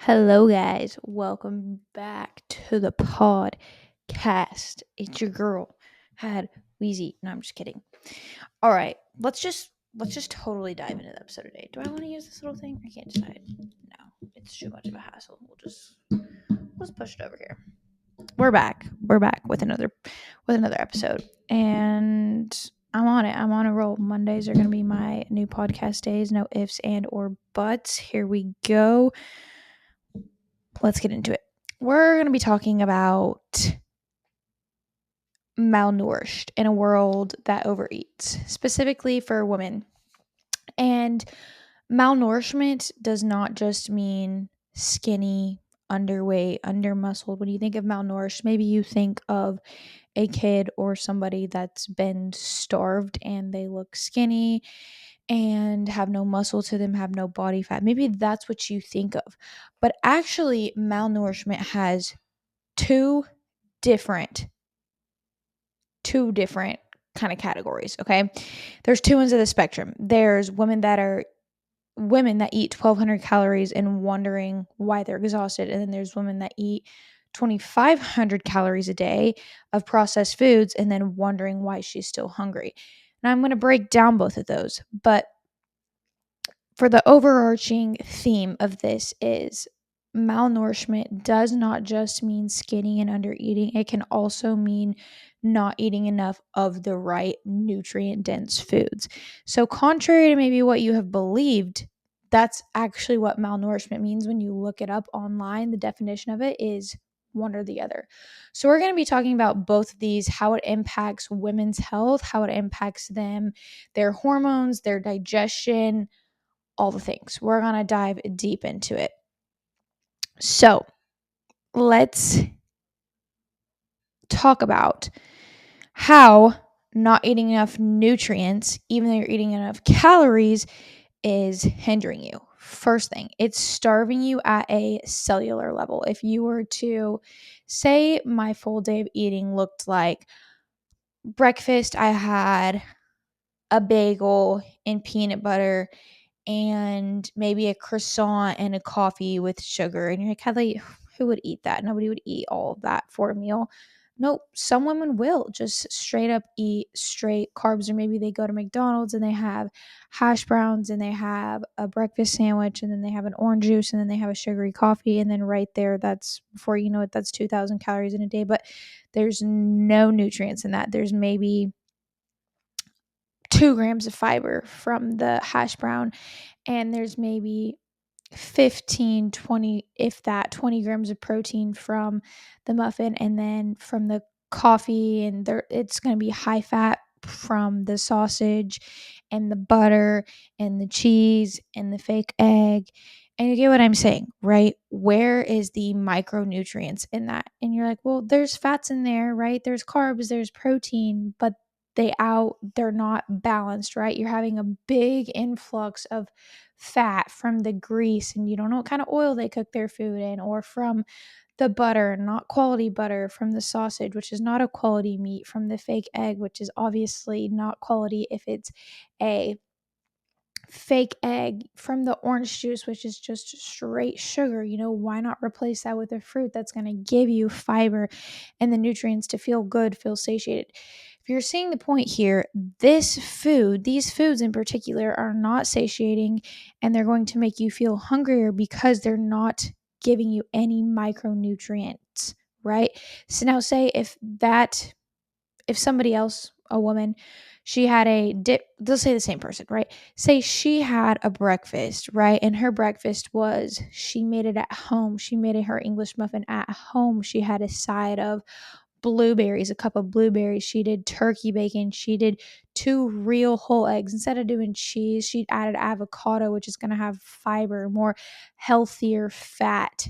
Hello, guys. Welcome back to the podcast. It's your girl, Had Wheezy. No, I'm just kidding. All right, let's just totally dive into the episode today. Do I want to use this little thing? I can't decide. No, it's too much of a hassle. Let's push it over here. We're back. We're back with another episode, and I'm on it. I'm on a roll. Mondays are gonna be my new podcast days. No ifs and or buts. Here we go. Let's get into it. We're going to be talking about malnourished in a world that overeats, specifically for women. And malnourishment does not just mean skinny, underweight, undermuscled. When you think of malnourished, maybe you think of a kid or somebody that's been starved and they look skinny and have no muscle to them, have no body fat. Maybe that's what you think of. But actually, malnourishment has two different kind of categories. Okay, there's two ends of the spectrum. There's women that eat 1200 calories and wondering why they're exhausted, and then there's women that eat 2500 calories a day of processed foods and then wondering why she's still hungry. And I'm going to break down both of those, but for the overarching theme of this is malnourishment does not just mean skinny and under eating. It can also mean not eating enough of the right nutrient dense foods. So contrary to maybe what you have believed, that's actually what malnourishment means. When you look it up online, the definition of it is one or the other. So we're going to be talking about both of these, how it impacts women's health, how it impacts them, their hormones, their digestion, all the things. We're going to dive deep into it. So let's talk about how not eating enough nutrients, even though you're eating enough calories, is hindering you. First thing, it's starving you at a cellular level. If you were to say my full day of eating looked like breakfast, I had a bagel and peanut butter and maybe a croissant and a coffee with sugar. And you're like, Hadley, who would eat that? Nobody would eat all of that for a meal. Nope, some women will just straight up eat straight carbs, or maybe they go to McDonald's and they have hash browns and they have a breakfast sandwich and then they have an orange juice and then they have a sugary coffee. And then right there, that's before you know it, that's 2,000 calories in a day. But there's no nutrients in that. There's maybe 2 grams of fiber from the hash brown, and there's maybe 15, 20, if that, 20 grams of protein from the muffin, and then from the coffee, and there it's going to be high fat from the sausage and the butter and the cheese and the fake egg. And you get what I'm saying, right? Where is the micronutrients in that? And you're like, well, there's fats in there, right? There's carbs, there's protein, but they're not balanced, right? You're having a big influx of fat from the grease, and you don't know what kind of oil they cook their food in, or from the butter, not quality butter, from the sausage, which is not a quality meat, from the fake egg, which is obviously not quality if it's a fake egg, from the orange juice, which is just straight sugar. Why not replace that with a fruit that's going to give you fiber and the nutrients to feel good, feel satiated? If you're seeing the point here, these foods in particular, are not satiating, and they're going to make you feel hungrier because they're not giving you any micronutrients, right? So now say if somebody else, a woman, she had a dip, they'll say the same person, right? Say she had a breakfast, right? And her breakfast was, she made it at home. She made her English muffin at home. She had a side of blueberries, a cup of blueberries. She did turkey bacon. She did 2 real whole eggs. Instead of doing cheese, she added avocado, which is going to have fiber, more healthier fat,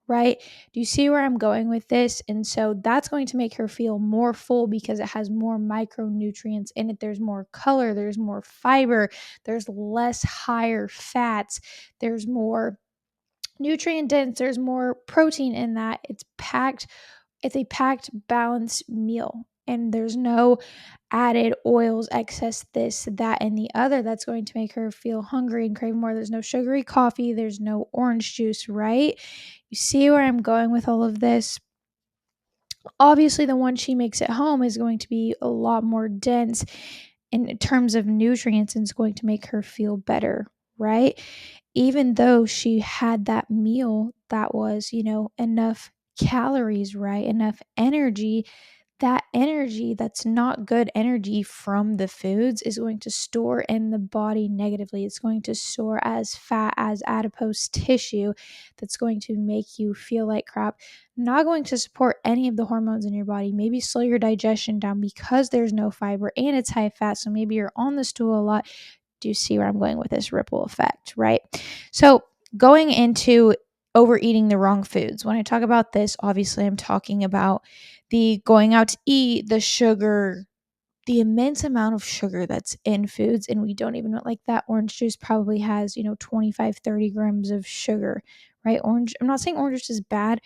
right? Do you see where I'm going with this? And so that's going to make her feel more full because it has more micronutrients in it. There's more color, there's more fiber, there's less higher fats, there's more nutrient dense, there's more protein in that. It's a packed balanced meal. and there's no added oils, excess this, that, and the other that's going to make her feel hungry and crave more. There's no sugary coffee, there's no orange juice, right? You see where I'm going with all of this? Obviously, the one she makes at home is going to be a lot more dense in terms of nutrients and it's going to make her feel better, right? Even though she had that meal that was, enough calories, right? Enough energy, that energy that's not good energy from the foods is going to store in the body negatively. It's going to store as fat, as adipose tissue that's going to make you feel like crap, not going to support any of the hormones in your body, maybe slow your digestion down because there's no fiber and it's high fat. So maybe you're on the stool a lot. Do you see where I'm going with this ripple effect, right? So going into overeating the wrong foods. When I talk about this, obviously I'm talking about the going out to eat, the sugar, the immense amount of sugar that's in foods. And we don't even know, like that orange juice probably has, 25, 30 grams of sugar, right? I'm not saying orange juice is bad,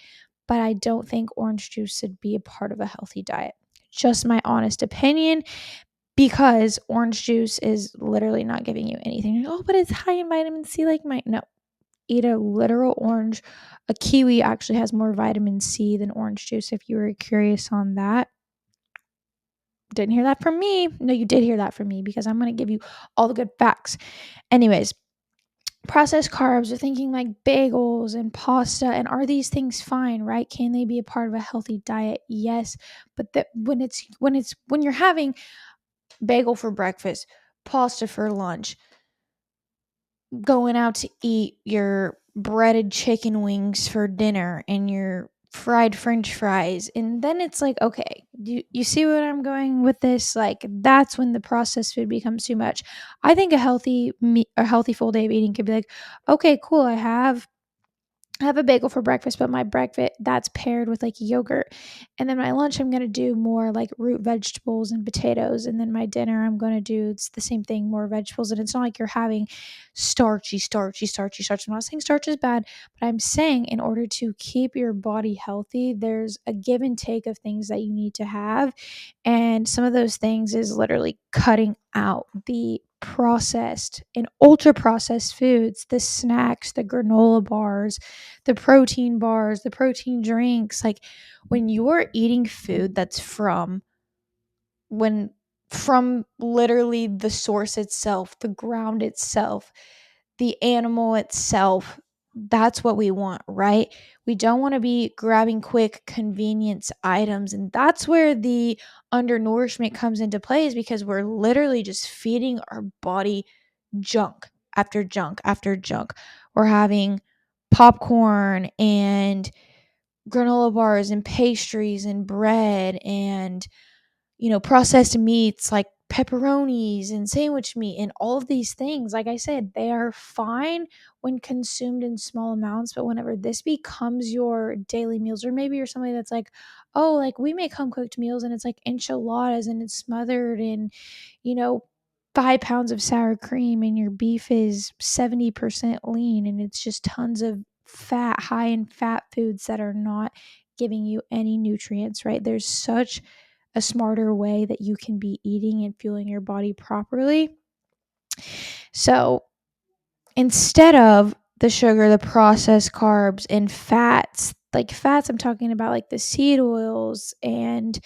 but I don't think orange juice should be a part of a healthy diet. Just my honest opinion, because orange juice is literally not giving you anything. Oh, but it's high in vitamin C, like no. Eat a literal orange. A kiwi actually has more vitamin C than orange juice, if you were curious on that. Didn't hear that from me. No, you did hear that from me because I'm going to give you all the good facts. Anyways, processed carbs are thinking like bagels and pasta. And are these things fine, right? Can they be a part of a healthy diet? Yes. But when you're having bagel for breakfast, pasta for lunch, going out to eat your breaded chicken wings for dinner and your fried french fries, and then it's like, okay, you see what I'm going with this? Like, that's when the processed food becomes too much. I think a healthy full day of eating could be like, okay, cool, I have a bagel for breakfast, but my breakfast that's paired with like yogurt. And then my lunch, I'm going to do more like root vegetables and potatoes. And then my dinner, I'm going to do it's the same thing, more vegetables. And it's not like you're having starchy. I'm not saying starch is bad, but I'm saying in order to keep your body healthy, there's a give and take of things that you need to have. And some of those things is literally cutting out the processed and ultra processed foods, the snacks, the granola bars, the protein drinks. Like when you're eating food that's from literally the source itself, the ground itself, the animal itself, that's what we want, right? We don't want to be grabbing quick convenience items. And that's where the undernourishment comes into play, is because we're literally just feeding our body junk after junk after junk. We're having popcorn and granola bars and pastries and bread and processed meats like pepperonis and sandwich meat and all of these things. Like I said, they are fine when consumed in small amounts, but whenever this becomes your daily meals, or maybe you're somebody that's like, oh, like we make home cooked meals and it's like enchiladas and it's smothered in, you know, 5 pounds of sour cream and your beef is 70% lean and it's just tons of fat, high in fat foods that are not giving you any nutrients, right? There's such a smarter way that you can be eating and fueling your body properly. So instead of the sugar, the processed carbs, and fats, like fats, I'm talking about like the seed oils. And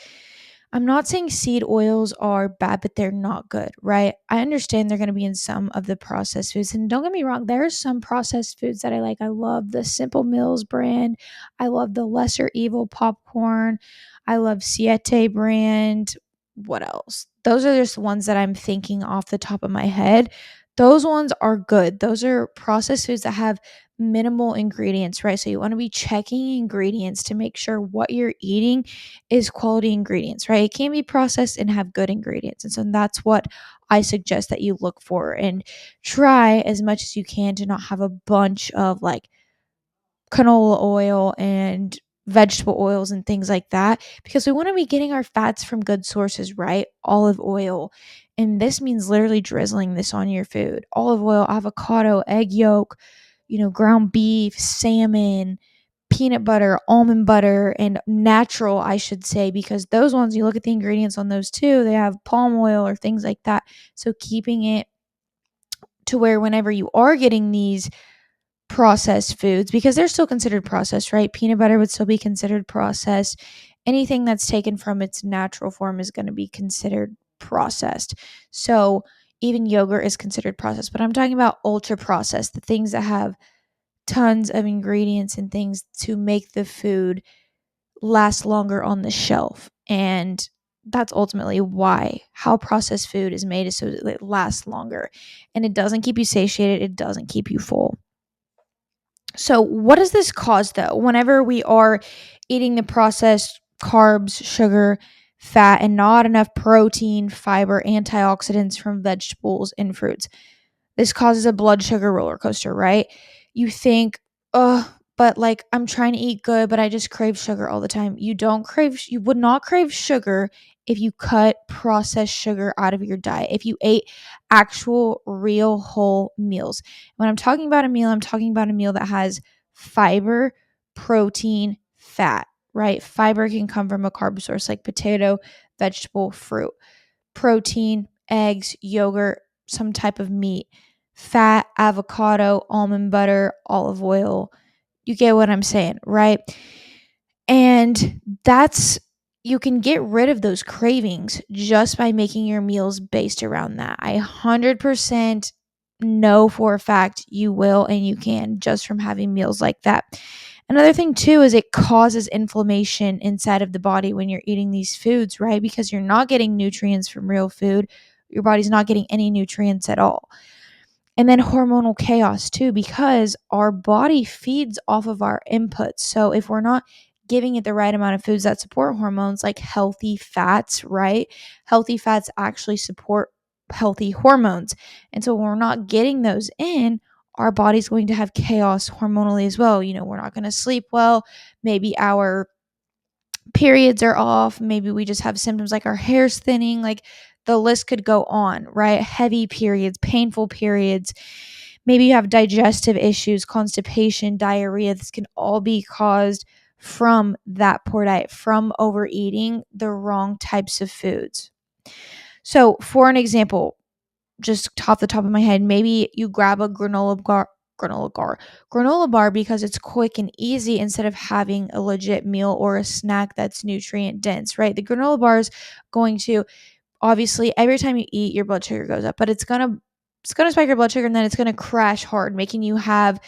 I'm not saying seed oils are bad, but they're not good, right? I understand they're going to be in some of the processed foods. And don't get me wrong, there are some processed foods that I like. I love the Simple Mills brand. I love the Lesser Evil popcorn. I love Siete brand. What else? Those are just ones that I'm thinking off the top of my head. Those ones are good. Those are processed foods that have minimal ingredients, right? So you want to be checking ingredients to make sure what you're eating is quality ingredients, right? It can be processed and have good ingredients. And so that's what I suggest that you look for and try as much as you can to not have a bunch of like canola oil and vegetable oils and things like that, because we want to be getting our fats from good sources, right? Olive oil. And this means literally drizzling this on your food. Olive oil, avocado, egg yolk, ground beef, salmon, peanut butter, almond butter, and natural, I should say, because those ones, you look at the ingredients on those too, they have palm oil or things like that. So keeping it to where whenever you are getting these processed foods, because they're still considered processed, right? Peanut butter would still be considered processed. Anything that's taken from its natural form is going to be considered processed. So even yogurt is considered processed, but I'm talking about ultra processed, the things that have tons of ingredients and things to make the food last longer on the shelf. And that's ultimately why how processed food is made is so that it lasts longer. And it doesn't keep you satiated, it doesn't keep you full. So, what does this cause though? Whenever we are eating the processed carbs, sugar, fat, and not enough protein, fiber, antioxidants from vegetables and fruits, this causes a blood sugar roller coaster, right? You think, oh, but like I'm trying to eat good, but I just crave sugar all the time. You would not crave sugar if you cut processed sugar out of your diet, if you ate actual, real, whole meals. When I'm talking about a meal, I'm talking about a meal that has fiber, protein, fat, right? Fiber can come from a carb source like potato, vegetable, fruit, protein, eggs, yogurt, some type of meat, fat, avocado, almond butter, olive oil. You get what I'm saying, right? And you can get rid of those cravings just by making your meals based around that. I 100% know for a fact you will and you can just from having meals like that. Another thing too is it causes inflammation inside of the body when you're eating these foods, right? Because you're not getting nutrients from real food. Your body's not getting any nutrients at all. And then hormonal chaos too, because our body feeds off of our inputs. So if we're not giving it the right amount of foods that support hormones, like healthy fats, right? Healthy fats actually support healthy hormones. And so when we're not getting those in, our body's going to have chaos hormonally as well. We're not going to sleep well. Maybe our periods are off. Maybe we just have symptoms like our hair's thinning. Like the list could go on, right? Heavy periods, painful periods. Maybe you have digestive issues, constipation, diarrhea. This can all be caused from that poor diet, from overeating the wrong types of foods. So, for an example, just off the top of my head, maybe you grab a granola bar because it's quick and easy instead of having a legit meal or a snack that's nutrient dense, right? The granola bar is going to obviously every time you eat your blood sugar goes up, but it's going to spike your blood sugar and then it's going to crash hard, making you have,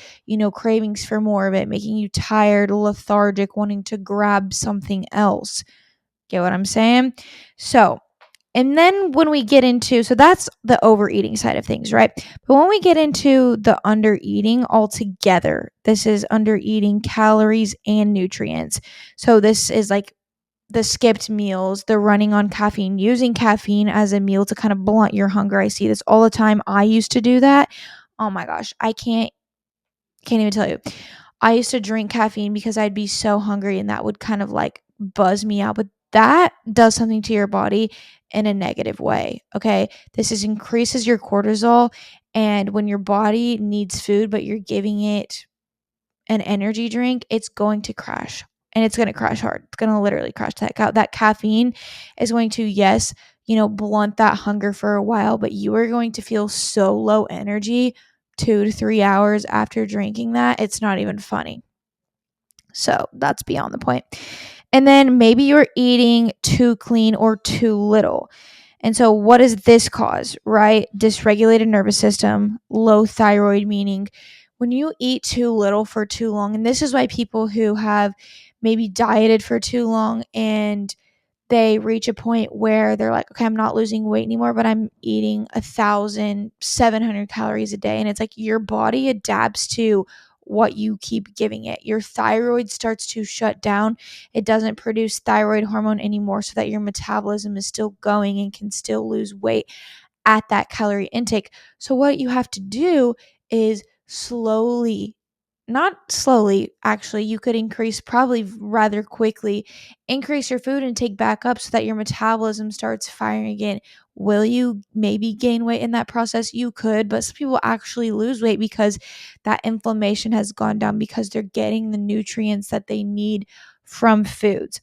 cravings for more of it, making you tired, lethargic, wanting to grab something else. Get what I'm saying? So, and then when we get into, so that's the overeating side of things, right? But when we get into the undereating altogether, this is undereating calories and nutrients. So this is like the skipped meals, the running on caffeine, using caffeine as a meal to kind of blunt your hunger. I see this all the time. I used to do that. Oh my gosh, I can't even tell you. I used to drink caffeine because I'd be so hungry and that would kind of like buzz me out. But that does something to your body in a negative way. Okay. Increases your cortisol. And when your body needs food, but you're giving it an energy drink, it's going to crash. And it's going to crash hard. It's going to literally crash that caffeine is going to, yes, blunt that hunger for a while, but you are going to feel so low energy 2 to 3 hours after drinking that. It's not even funny. So that's beyond the point. And then maybe you're eating too clean or too little. And so what does this cause, right? Dysregulated nervous system, low thyroid, meaning when you eat too little for too long, and this is why people who have maybe dieted for too long and they reach a point where they're like, okay, I'm not losing weight anymore, but I'm eating 1,700 calories a day. And it's like your body adapts to what you keep giving it. Your thyroid starts to shut down. It doesn't produce thyroid hormone anymore so that your metabolism is still going and can still lose weight at that calorie intake. So what you have to do is not slowly, actually, you could increase probably increase your food intake back up so that your metabolism starts firing again Will you maybe gain weight in that process? You could, but some people actually lose weight because that inflammation has gone down because they're getting the nutrients that they need from foods.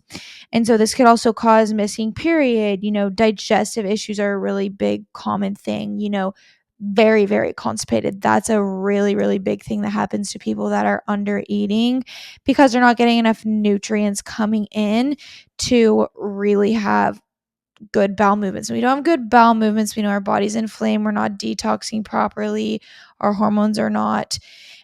And so this could also cause missing period. Digestive issues are a really big common thing. Very, very constipated. That's a really, really big thing that happens to people that are under eating because they're not getting enough nutrients coming in to really have good bowel movements. When we don't have good bowel movements, we know our body's inflamed, we're not detoxing properly, our hormones are not.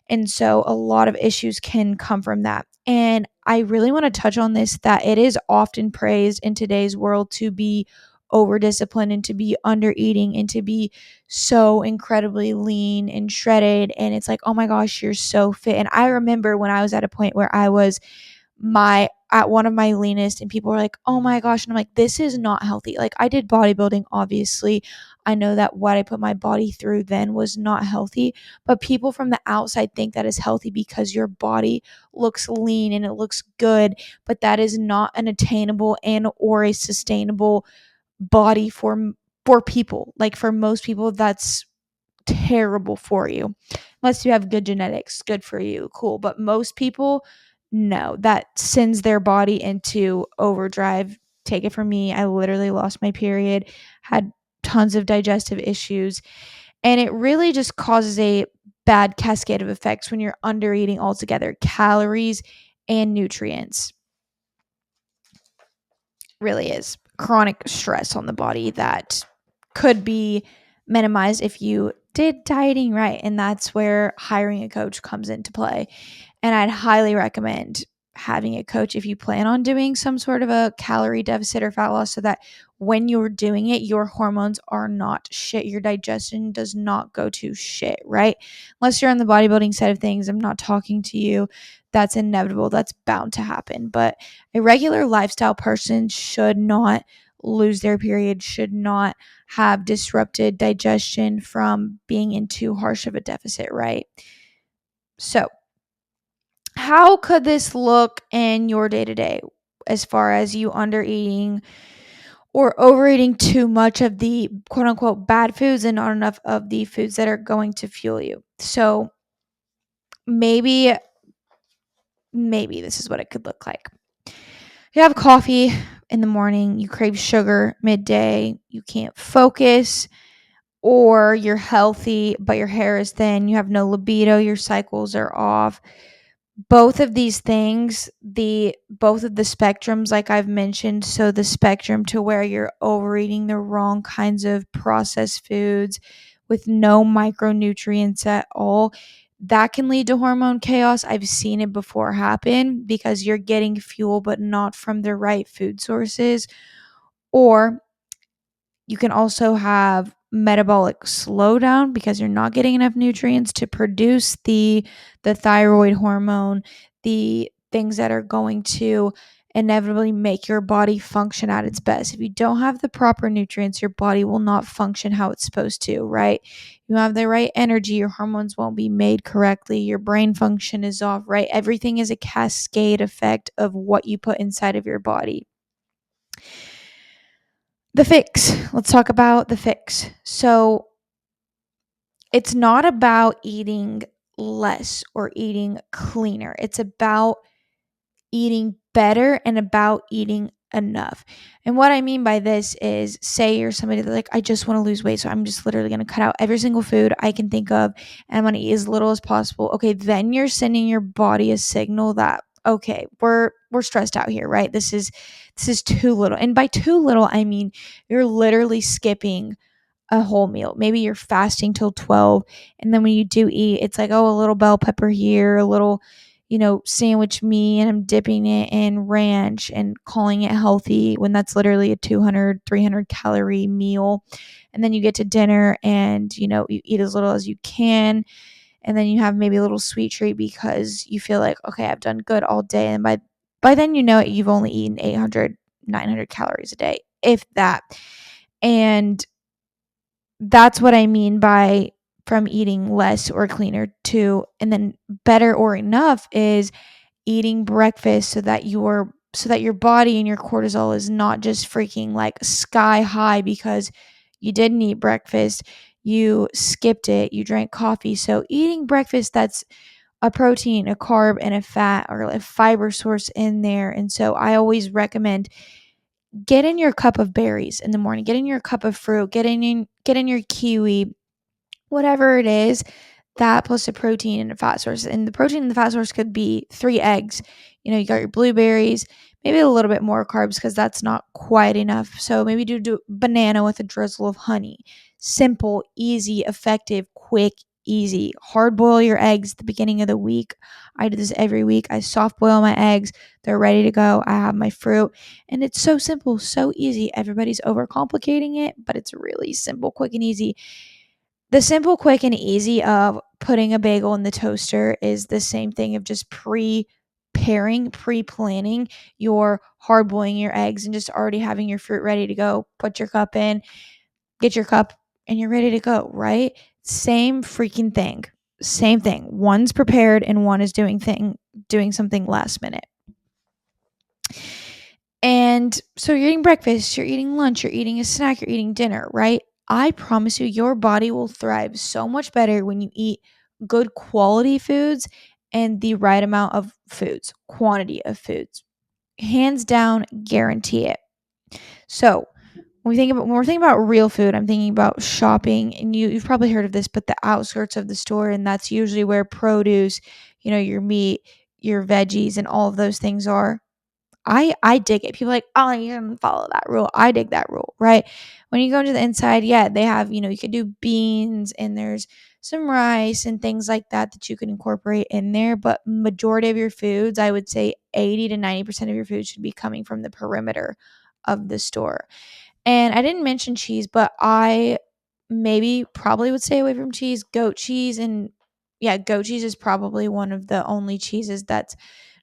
And so a lot of issues can come from that. And I really want to touch on this, that it is often praised in today's world to be over disciplined and to be under eating and to be so incredibly lean and shredded. And it's like, oh my gosh, you're so fit. And I remember when I was at a point where I was at one of my leanest and people were like, oh my gosh. And I'm like, this is not healthy. Like, I did bodybuilding, obviously. I know that what I put my body through then was not healthy, but people from the outside think that is healthy because your body looks lean and it looks good, but that is not an attainable and or a sustainable body for people. Like, for most people, that's terrible for you. Unless you have good genetics, good for you, cool. But most people, no, that sends their body into overdrive. Take it from me, I literally lost my period, had tons of digestive issues, and it really just causes a bad cascade of effects when you're under eating altogether, calories and nutrients. Really is chronic stress on the body that could be minimized if you did dieting right. And that's where hiring a coach comes into play. And I'd highly recommend having a coach if you plan on doing some sort of a calorie deficit or fat loss, so that when you're doing it, your hormones are not shit. Your digestion does not go to shit, right? Unless you're on the bodybuilding side of things, I'm not talking to you. That's inevitable. That's bound to happen. But a regular lifestyle person should not lose their period, should not have disrupted digestion from being in too harsh of a deficit, right? So, how could this look in your day to day as far as you under eating or overeating too much of the quote unquote bad foods and not enough of the foods that are going to fuel you? So, maybe this is what it could look like. You have coffee in the morning, you crave sugar midday, you can't focus, or you're healthy but your hair is thin, you have no libido, your cycles are off. Both of these things, both of the spectrums, like I've mentioned, so the spectrum to where you're overeating the wrong kinds of processed foods with no micronutrients at all, that can lead to hormone chaos. I've seen it before happen because you're getting fuel but not from the right food sources. Or you can also have metabolic slowdown because you're not getting enough nutrients to produce the thyroid hormone, the things that are going to inevitably make your body function at its best. If you don't have the proper nutrients, your body will not function how it's supposed to, right? You have the right energy, your hormones won't be made correctly, your brain function is off, right? Everything is a cascade effect of what you put inside of your body. The fix. Let's talk about the fix. So, it's not about eating less or eating cleaner. It's about eating better and about eating enough. And what I mean by this is, say you're somebody that's like, I just want to lose weight, so I'm just literally going to cut out every single food I can think of and I'm going to eat as little as possible. Okay, then you're sending your body a signal that, okay, we're stressed out here, right? This is too little. And by too little, I mean you're literally skipping a whole meal. Maybe you're fasting till 12, and then when you do eat, it's like, oh, a little bell pepper here, a little, sandwich meat, and I'm dipping it in ranch and calling it healthy when that's literally a 200, 300 calorie meal. And then you get to dinner and, you eat as little as you can. And then you have maybe a little sweet treat because you feel like, okay, I've done good all day. And by then, you've only eaten 800, 900 calories a day, if that. And that's what I mean by from eating less or cleaner to, and then better or enough is eating breakfast so that your body and your cortisol is not just freaking like sky high because you didn't eat breakfast, you skipped it, you drank coffee. So eating breakfast, that's a protein, a carb, and a fat or a fiber source in there. And so I always recommend get in your cup of berries in the morning, get in your cup of fruit, get in your kiwi, whatever it is, that plus a protein and a fat source. And the protein and the fat source could be 3 eggs. You got your blueberries, maybe a little bit more carbs because that's not quite enough. So maybe do banana with a drizzle of honey. Simple, easy, effective, quick, easy. Hard boil your eggs at the beginning of the week. I do this every week. I soft boil my eggs. They're ready to go. I have my fruit. And it's so simple, so easy. Everybody's overcomplicating it, but it's really simple, quick, and easy. The simple, quick, and easy of putting a bagel in the toaster is the same thing of just pre-planning your hard boiling your eggs and just already having your fruit ready to go. Put your cup in, get your cup, and you're ready to go, right? Same freaking thing. Same thing. One's prepared and one is doing something last minute. And so you're eating breakfast, you're eating lunch, you're eating a snack, you're eating dinner, right? I promise you, your body will thrive so much better when you eat good quality foods and the right amount of foods, quantity of foods. Hands down, guarantee it. So when we're thinking about real food, I'm thinking about shopping, and you've probably heard of this, but the outskirts of the store, and that's usually where produce, your meat, your veggies, and all of those things are. I dig it. People are like, oh, you didn't follow that rule. I dig that rule, right? When you go into the inside, yeah, they have, you could do beans and there's some rice and things like that you can incorporate in there. But majority of your foods, I would say 80 to 90% of your food should be coming from the perimeter of the store. And I didn't mention cheese, but I probably would stay away from cheese, goat cheese. And yeah, goat cheese is probably one of the only cheeses that's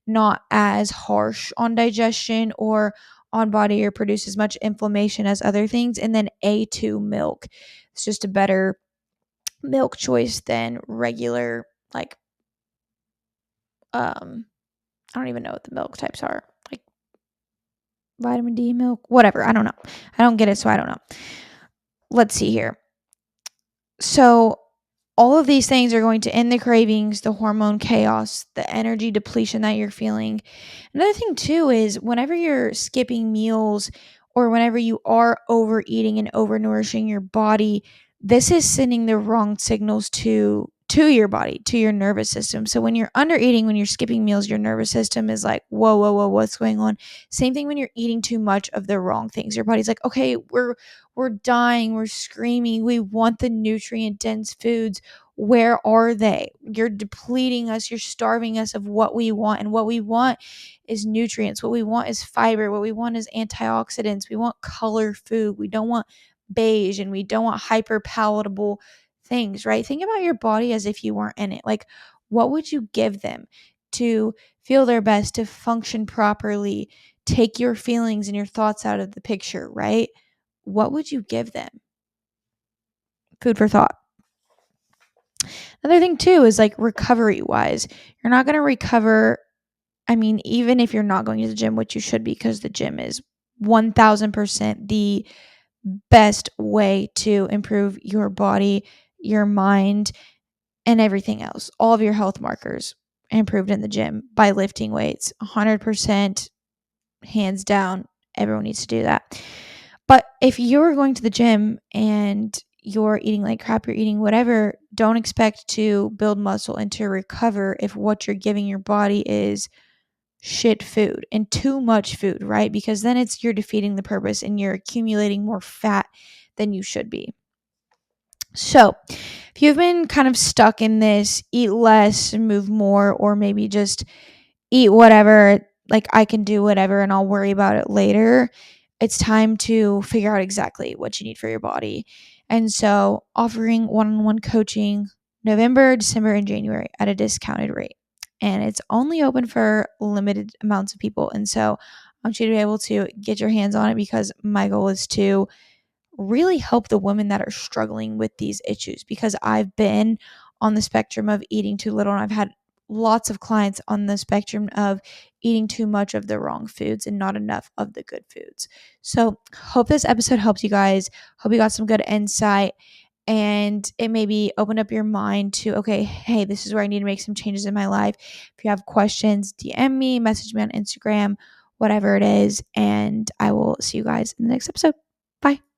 not as harsh on digestion or on body or produce as much inflammation as other things. And then A2 milk. It's just a better milk choice than regular, like, I don't even know what the milk types are. Like vitamin D milk, whatever. I don't know. I don't get it, so I don't know. Let's see here. So all of these things are going to end the cravings, the hormone chaos, the energy depletion that you're feeling. Another thing too is whenever you're skipping meals or whenever you are overeating and overnourishing your body, this is sending the wrong signals to your body, to your nervous system. So when you're under eating, when you're skipping meals, your nervous system is like, whoa, whoa, whoa, what's going on? Same thing when you're eating too much of the wrong things. Your body's like, okay, we're dying, we're screaming, we want the nutrient dense foods. Where are they? You're depleting us, you're starving us of what we want. And what we want is nutrients. What we want is fiber. What we want is antioxidants. We want color food. We don't want beige, and we don't want hyper palatable things, right? Think about your body as if you weren't in it. Like, what would you give them to feel their best, to function properly, take your feelings and your thoughts out of the picture, right? What would you give them? Food for thought. Another thing too is like recovery wise, you're not going to recover. I mean, even if you're not going to the gym, which you should be, because the gym is 1000% the best way to improve your body, your mind, and everything else. All of your health markers improved in the gym by lifting weights. 100%, hands down. Everyone needs to do that. But if you're going to the gym and you're eating like crap, you're eating whatever, don't expect to build muscle and to recover if what you're giving your body is shit food and too much food, right? Because then you're defeating the purpose and you're accumulating more fat than you should be. So if you've been kind of stuck in this eat less and move more, or maybe just eat whatever, like I can do whatever and I'll worry about it later, it's time to figure out exactly what you need for your body. And so offering one-on-one coaching November, December, and January at a discounted rate. And it's only open for limited amounts of people. And so I want you to be able to get your hands on it, because my goal is to really help the women that are struggling with these issues, because I've been on the spectrum of eating too little and I've had lots of clients on the spectrum of eating too much of the wrong foods and not enough of the good foods. So hope this episode helps you guys. Hope you got some good insight, and it maybe opened up your mind to, okay, hey, this is where I need to make some changes in my life. If you have questions, DM me, message me on Instagram, whatever it is, and I will see you guys in the next episode. Bye.